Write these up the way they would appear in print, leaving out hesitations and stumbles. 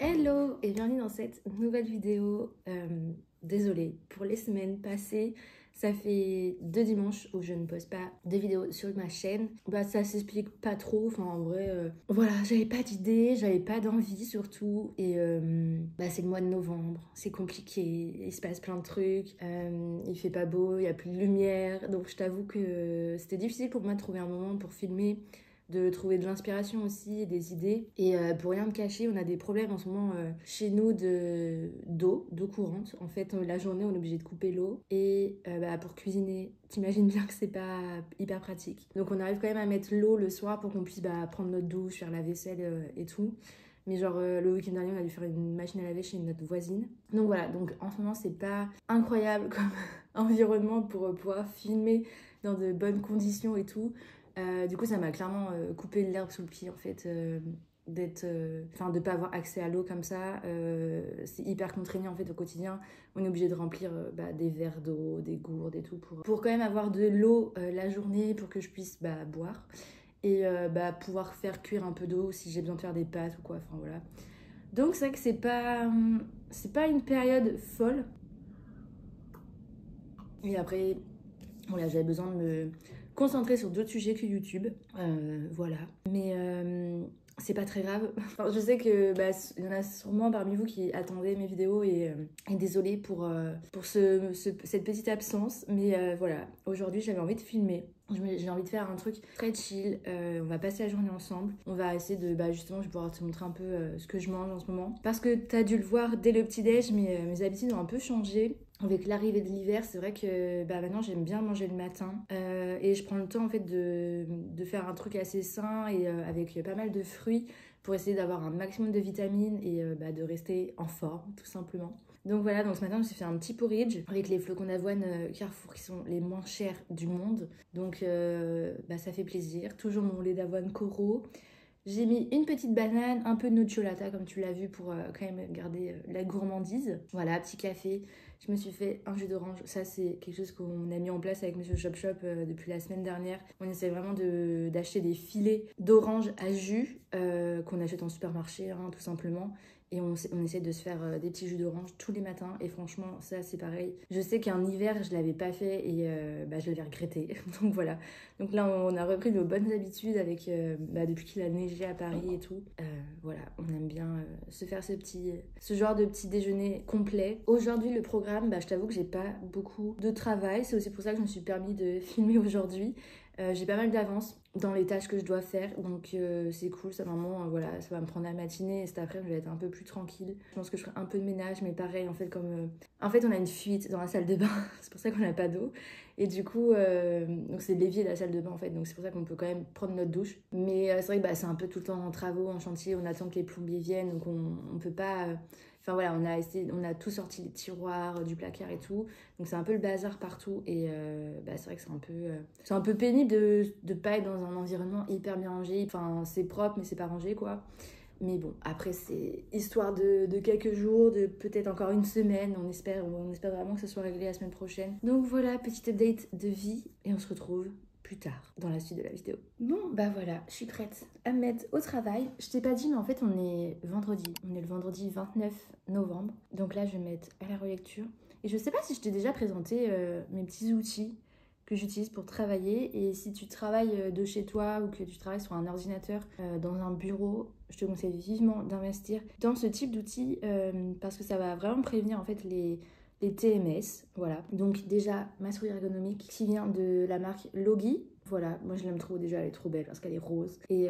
Hello et bienvenue dans cette nouvelle vidéo. Désolée pour les semaines passées, ça fait 2 dimanches où je ne poste pas de vidéos sur ma chaîne. Ça s'explique pas trop, enfin en vrai, voilà, j'avais pas d'idée, j'avais pas d'envie surtout. Et c'est le mois de novembre, c'est compliqué, il se passe plein de trucs, il fait pas beau, il y a plus de lumière. Donc je t'avoue que c'était difficile pour moi de trouver un moment pour filmer, de trouver de l'inspiration aussi et des idées. Et pour rien me cacher, on a des problèmes en ce moment chez nous d'eau courante. En fait, la journée, on est obligé de couper l'eau. Et pour cuisiner, t'imagines bien que c'est pas hyper pratique. Donc on arrive quand même à mettre l'eau le soir pour qu'on puisse prendre notre douche, faire la vaisselle et tout. Mais genre le week-end dernier, on a dû faire une machine à laver chez notre voisine. Donc voilà, donc en ce moment, c'est pas incroyable comme environnement pour pouvoir filmer dans de bonnes conditions et tout. Du coup, ça m'a clairement coupé l'herbe sous le pied, en fait, de pas avoir accès à l'eau comme ça. C'est hyper contraignant, en fait, au quotidien. On est obligé de remplir des verres d'eau, des gourdes et tout pour quand même avoir de l'eau la journée pour que je puisse boire. Et pouvoir faire cuire un peu d'eau si j'ai besoin de faire des pâtes ou quoi, enfin voilà. Donc c'est vrai que c'est pas une période folle. Et après, voilà, j'avais besoin de me concentrer sur d'autres sujets que YouTube. Voilà. Mais c'est pas très grave. Enfin, je sais que il y en a sûrement parmi vous qui attendaient mes vidéos et désolée pour cette petite absence. Mais voilà, aujourd'hui j'avais envie de filmer. J'ai envie de faire un truc très chill. On va passer la journée ensemble. On va essayer de, justement, je vais pouvoir te montrer un peu ce que je mange en ce moment. Parce que t'as dû le voir dès le petit-déj, mes habitudes ont un peu changé. Avec l'arrivée de l'hiver, c'est vrai que maintenant j'aime bien manger le matin. Et je prends le temps en fait de faire un truc assez sain et avec pas mal de fruits pour essayer d'avoir un maximum de vitamines et de rester en forme, tout simplement. Donc voilà, donc ce matin je me suis fait un petit porridge avec les flocons d'avoine Carrefour qui sont les moins chers du monde. Donc ça fait plaisir. Toujours mon lait d'avoine Coro. J'ai mis une petite banane, un peu de nocciolata comme tu l'as vu pour quand même garder la gourmandise. Voilà, petit café. Je me suis fait un jus d'orange. Ça, c'est quelque chose qu'on a mis en place avec Monsieur Chop Chop depuis la semaine dernière. On essaie vraiment d'acheter des filets d'orange à jus qu'on achète en supermarché, hein, tout simplement. Et on essaie de se faire des petits jus d'orange tous les matins. Et franchement, ça, c'est pareil. Je sais qu'un hiver, je l'avais pas fait et je l'avais regretté. Donc voilà. Donc là, on a repris nos bonnes habitudes avec depuis qu'il a neigé à Paris et tout. Voilà, on aime bien se faire ce genre de petit déjeuner complet. Aujourd'hui, le programme, je t'avoue que j'ai pas beaucoup de travail. C'est aussi pour ça que je me suis permis de filmer aujourd'hui. J'ai pas mal d'avance dans les tâches que je dois faire, donc c'est cool. Ça vraiment voilà, ça va me prendre la matinée et cet après-midi je vais être un peu plus tranquille. Je pense que je ferai un peu de ménage, mais pareil en fait en fait on a une fuite dans la salle de bain. C'est pour ça qu'on n'a pas d'eau et du coup donc c'est l'évier de la salle de bain en fait, donc c'est pour ça qu'on peut quand même prendre notre douche. Mais c'est vrai que c'est un peu tout le temps en travaux, en chantier, on attend que les plombiers viennent, donc on peut pas enfin voilà, on a tout sorti, les tiroirs du placard et tout. Donc c'est un peu le bazar partout et c'est vrai que c'est un peu pénible de pas être dans un environnement hyper bien rangé. Enfin c'est propre mais c'est pas rangé quoi. Mais bon, après c'est histoire de quelques jours, de peut-être encore une semaine. On espère vraiment que ça soit réglé la semaine prochaine. Donc voilà, petite update de vie et on se retrouve plus tard dans la suite de la vidéo. Bon voilà, je suis prête à me mettre au travail. Je t'ai pas dit mais en fait on est vendredi. On est le vendredi 29 novembre. Donc là je vais me mettre à la relecture. Et je sais pas si je t'ai déjà présenté mes petits outils que j'utilise pour travailler. Et si tu travailles de chez toi ou que tu travailles sur un ordinateur dans un bureau, je te conseille vivement d'investir dans ce type d'outils parce que ça va vraiment prévenir en fait les TMS. Voilà. Donc déjà, ma souris ergonomique qui vient de la marque Logi. Voilà, moi je l'aime trop déjà, elle est trop belle parce qu'elle est rose. Et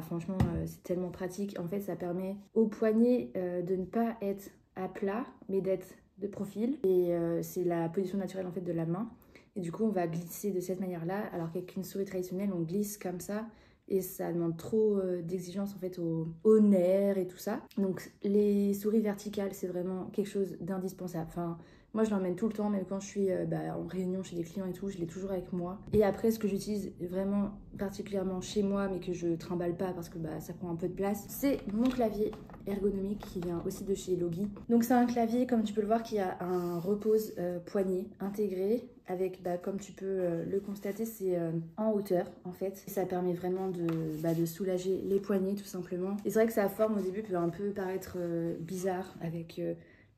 franchement, c'est tellement pratique. En fait, ça permet au poignet de ne pas être à plat, mais d'être de profil. Et c'est la position naturelle en fait de la main. Et du coup, on va glisser de cette manière-là, alors qu'avec une souris traditionnelle, on glisse comme ça. Et ça demande trop d'exigence en fait aux nerfs et tout ça. Donc les souris verticales, c'est vraiment quelque chose d'indispensable. Enfin, Moi, je l'emmène tout le temps, même quand je suis en réunion chez des clients et tout, je l'ai toujours avec moi. Et après, ce que j'utilise vraiment particulièrement chez moi, mais que je trimballe pas parce que ça prend un peu de place, c'est mon clavier ergonomique qui vient aussi de chez Logi. Donc c'est un clavier, comme tu peux le voir, qui a un repose poignet intégré avec, comme tu peux le constater, c'est en hauteur en fait. Et ça permet vraiment de soulager les poignets tout simplement. Et c'est vrai que sa forme au début peut un peu paraître bizarre avec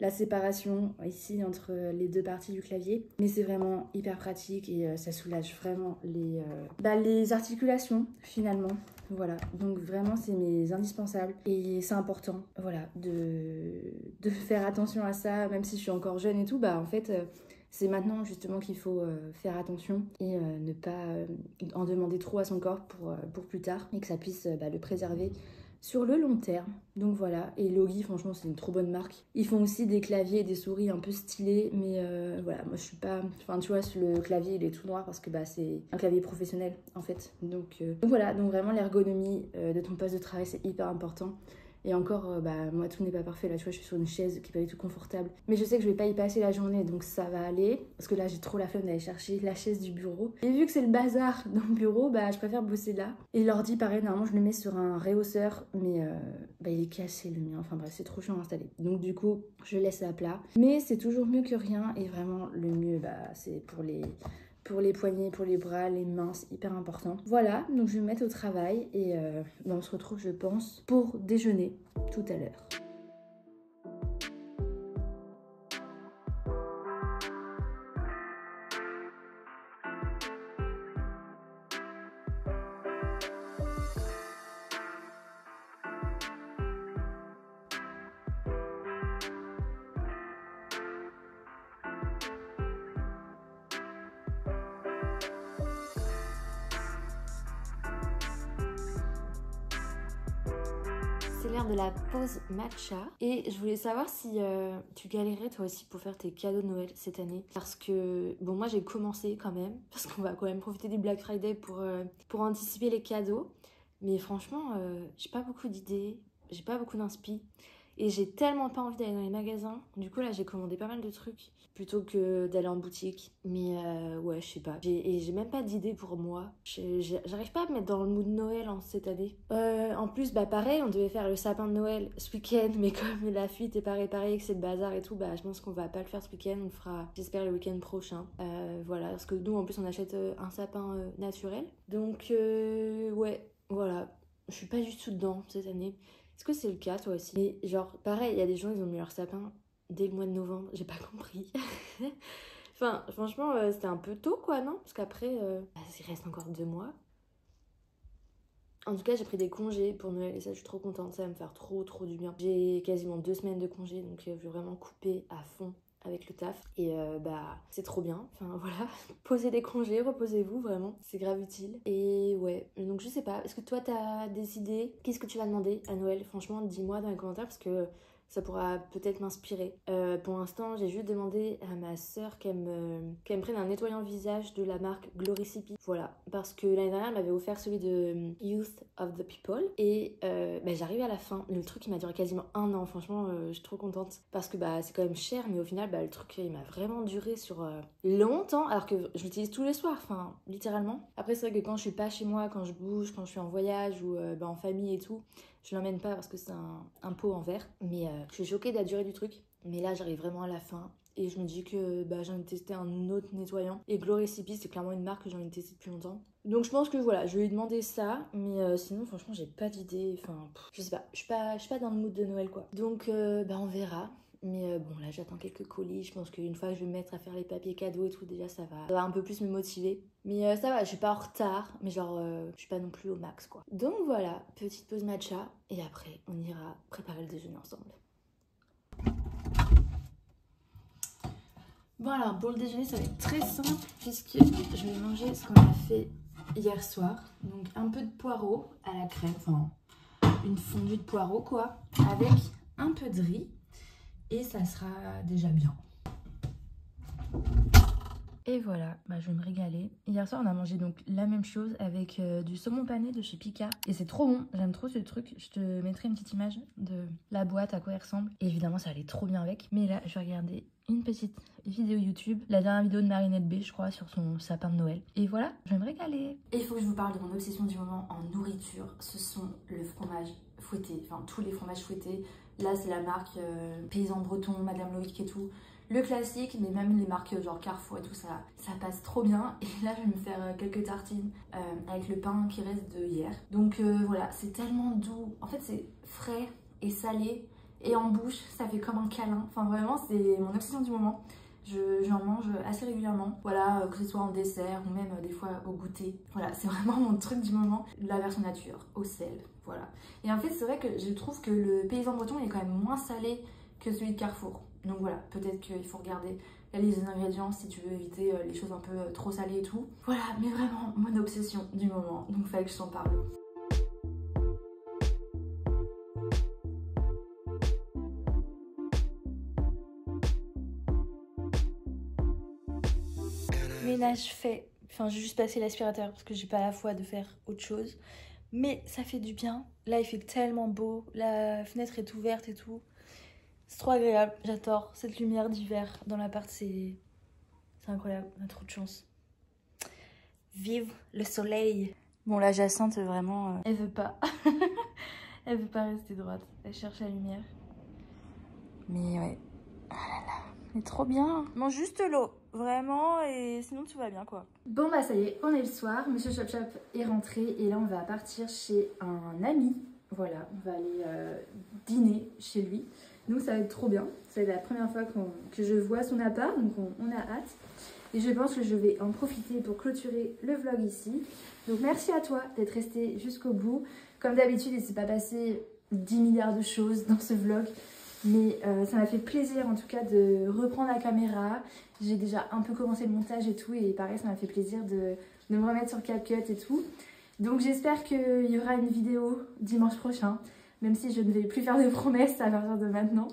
la séparation ici entre les deux parties du clavier, mais c'est vraiment hyper pratique et ça soulage vraiment les articulations finalement. Voilà, donc vraiment c'est mes indispensables et c'est important, voilà, de faire attention à ça, même si je suis encore jeune et tout, en fait c'est maintenant justement qu'il faut faire attention et ne pas en demander trop à son corps pour plus tard et que ça puisse le préserver sur le long terme. Donc voilà, et Logi franchement c'est une trop bonne marque. Ils font aussi des claviers et des souris un peu stylés, mais voilà, moi je suis pas... Enfin tu vois, le clavier il est tout noir parce que c'est un clavier professionnel en fait. Donc voilà, donc vraiment l'ergonomie de ton poste de travail c'est hyper important. Et encore, moi tout n'est pas parfait, là tu vois je suis sur une chaise qui n'est pas du tout confortable. Mais je sais que je vais pas y passer la journée, donc ça va aller. Parce que là j'ai trop la flemme d'aller chercher la chaise du bureau. Et vu que c'est le bazar dans le bureau, je préfère bosser là. Et l'ordi pareil, normalement je le mets sur un réhausseur, mais il est cassé le mien, enfin bref c'est trop chiant à installer. Donc du coup je le laisse à plat. Mais c'est toujours mieux que rien, et vraiment le mieux c'est pour les poignets, pour les bras, les mains, c'est hyper important. Voilà, donc je vais me mettre au travail et on se retrouve, je pense, pour déjeuner tout à l'heure. C'est l'heure de la pause matcha et je voulais savoir si tu galérais toi aussi pour faire tes cadeaux de Noël cette année, parce que bon, moi j'ai commencé quand même parce qu'on va quand même profiter du Black Friday pour anticiper les cadeaux, mais franchement j'ai pas beaucoup d'idées, j'ai pas beaucoup d'inspi et j'ai tellement pas envie d'aller dans les magasins. Du coup là j'ai commandé pas mal de trucs plutôt que d'aller en boutique, mais ouais je sais pas, j'ai même pas d'idée pour moi. J'arrive pas à me mettre dans le mood Noël cette année. En plus pareil, on devait faire le sapin de Noël ce week-end, mais comme la fuite est pas réparée, que c'est le bazar et tout, je pense qu'on va pas le faire ce week-end, on le fera j'espère le week-end prochain. Voilà, parce que nous en plus on achète un sapin naturel, donc ouais voilà, je suis pas du tout dedans cette année. Est-ce que c'est le cas toi aussi? Et genre pareil, il y a des gens ils ont mis leur sapin dès le mois de novembre, j'ai pas compris. Enfin franchement c'était un peu tôt quoi, non? Parce qu'après il reste encore 2 mois. En tout cas j'ai pris des congés pour Noël et ça je suis trop contente, ça va me faire trop du bien. J'ai quasiment 2 semaines de congés, donc je vais vraiment couper à fond avec le taf et c'est trop bien, enfin voilà. Posez des congés, reposez-vous vraiment, c'est grave utile. Et ouais, donc je sais pas, est-ce que toi t'as des idées? Qu'est-ce que tu vas demander à Noël? Franchement dis-moi dans les commentaires parce que ça pourra peut-être m'inspirer. Pour l'instant, j'ai juste demandé à ma soeur qu'elle me prenne un nettoyant visage de la marque Gloricipy. Voilà, parce que l'année dernière, elle m'avait offert celui de Youth of the People. Et j'arrive à la fin. Le truc, il m'a duré quasiment 1 an. Franchement, je suis trop contente. Parce que c'est quand même cher, mais au final, le truc, il m'a vraiment duré sur longtemps. Alors que je l'utilise tous les soirs, enfin, littéralement. Après, c'est vrai que quand je suis pas chez moi, quand je bouge, quand je suis en voyage ou en famille et tout, je l'emmène pas parce que c'est un pot en verre. Mais je suis choquée de la durée du truc. Mais là, j'arrive vraiment à la fin. Et je me dis que j'ai envie de tester un autre nettoyant. Et Gloricipy, c'est clairement une marque que j'ai envie de tester depuis longtemps. Donc je pense que voilà, je vais lui demander ça. Mais sinon, franchement, j'ai pas d'idée. Enfin, je sais pas. Je suis pas dans le mood de Noël, quoi. Donc, on verra. Mais bon, là, j'attends quelques colis. Je pense qu'une fois que je vais me mettre à faire les papiers cadeaux et tout, déjà, ça va un peu plus me motiver. Mais ça va, je suis pas en retard. Mais genre, je suis pas non plus au max, quoi. Donc voilà, petite pause matcha. Et après, on ira préparer le déjeuner ensemble. Bon alors, pour le déjeuner, ça va être très simple. Puisque je vais manger ce qu'on a fait hier soir. Donc, un peu de poireaux à la crème. Enfin, une fondue de poireaux, quoi. Avec un peu de riz. Et ça sera déjà bien. Et voilà, bah, je vais me régaler. Hier soir, on a mangé donc la même chose avec du saumon pané de chez Pika. Et c'est trop bon, j'aime trop ce truc. Je te mettrai une petite image de la boîte, à quoi elle ressemble. Et évidemment, ça allait trop bien avec. Mais là, je vais regarder une petite vidéo YouTube. La dernière vidéo de Marinette B, je crois, sur son sapin de Noël. Et voilà, je vais me régaler. Et il faut que je vous parle de mon obsession du moment en nourriture. Ce sont le fromage fouetté. Enfin, tous les fromages fouettés. Là, c'est la marque Paysan Breton, Madame Loïc et tout. Le classique, mais même les marques genre Carrefour et tout ça, ça passe trop bien. Et là, je vais me faire quelques tartines avec le pain qui reste de hier. Donc voilà, c'est tellement doux. En fait, c'est frais et salé. Et en bouche, ça fait comme un câlin. Enfin, vraiment, c'est mon obsession du moment. J'en mange assez régulièrement. Voilà, que ce soit en dessert ou même des fois au goûter. Voilà, c'est vraiment mon truc du moment. La version nature, au sel. Voilà. Et en fait, c'est vrai que je trouve que le Paysan Breton est quand même moins salé que celui de Carrefour. Donc voilà, peut-être qu'il faut regarder la liste des ingrédients si tu veux éviter les choses un peu trop salées et tout. Voilà, mais vraiment mon obsession du moment, donc fallait que je t'en parle. Ménage fait. Enfin, j'ai juste passé l'aspirateur parce que j'ai pas la foi de faire autre chose. Mais ça fait du bien. Là, il fait tellement beau. La fenêtre est ouverte et tout. C'est trop agréable, j'adore cette lumière d'hiver dans l'appart, c'est incroyable, on a trop de chance. Vive le soleil. Bon là Jacinthe vraiment, elle veut pas, elle veut pas rester droite, elle cherche la lumière. Mais ouais, oh là là, c'est trop bien. Mange juste l'eau, vraiment, et sinon tout va bien quoi. Bon bah ça y est, on est le soir, Monsieur Chop Chop est rentré et là on va partir chez un ami. Voilà, on va aller dîner chez lui. Donc ça va être trop bien. C'est la première fois que je vois son appart, donc on a hâte. Et je pense que je vais en profiter pour clôturer le vlog ici. Donc merci à toi d'être resté jusqu'au bout. Comme d'habitude, il ne s'est pas passé 10 milliards de choses dans ce vlog. Mais ça m'a fait plaisir en tout cas de reprendre la caméra. J'ai déjà un peu commencé le montage et tout. Et pareil, ça m'a fait plaisir de me remettre sur CapCut et tout. Donc j'espère qu'il y aura une vidéo dimanche prochain. Même si je ne vais plus faire de promesses à partir de maintenant.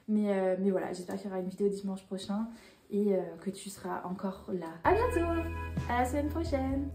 Mais voilà, j'espère qu'il y aura une vidéo dimanche prochain et que tu seras encore là. À bientôt, à la semaine prochaine.